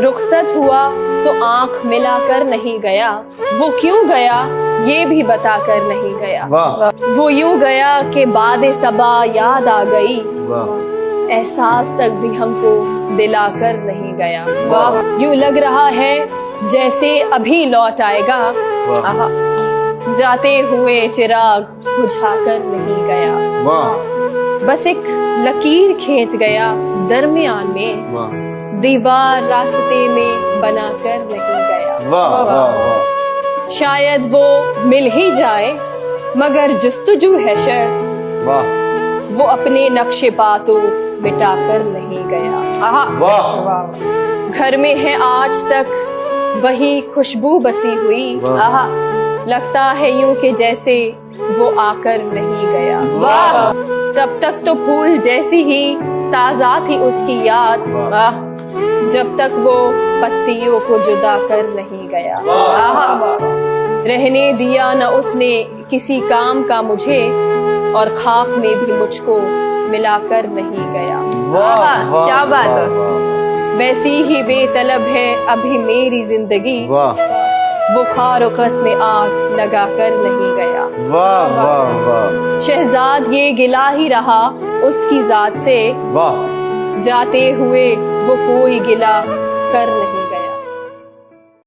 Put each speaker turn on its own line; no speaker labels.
رخصت ہوا تو آنکھ ملا کر نہیں گیا، وہ کیوں گیا یہ بھی بتا کر نہیں گیا، وہ یوں گیا کہ بعد صبا یاد آ گئی، احساس تک بھی ہم کو دلا کر نہیں گیا، یوں لگ رہا ہے جیسے ابھی لوٹ آئے گا، جاتے ہوئے چراغ بجھا کر نہیں گیا، بس ایک لکیر کھینچ گیا درمیان میں، دیوار راستے میں بنا کر نہیں گیا، شاید وہ مل ہی جائے مگر جستجو ہے شرط، وہ اپنے نقش پا تو مٹا کر نہیں گیا، گھر میں ہے آج تک وہی خوشبو بسی ہوئی، لگتا ہے یوں کہ جیسے وہ آ کر نہیں گیا، تب تک تو پھول جیسی ہی تازہ تھی اس کی یاد، جب تک وہ پتیوں کو جدا کر نہیں گیا، رہنے دیا نہ اس نے کسی کام کا مجھے، اور خاک میں بھی مجھ کو ملا کر نہیں گیا، کیا بات ہے، ویسی ہی بے طلب ہے ابھی میری زندگی، وہ خار و خس میں آگ لگا کر نہیں گیا، شہزاد یہ گلہ ہی رہا اس کی ذات سے، جاتے ہوئے وہ کوئی گلہ کر نہیں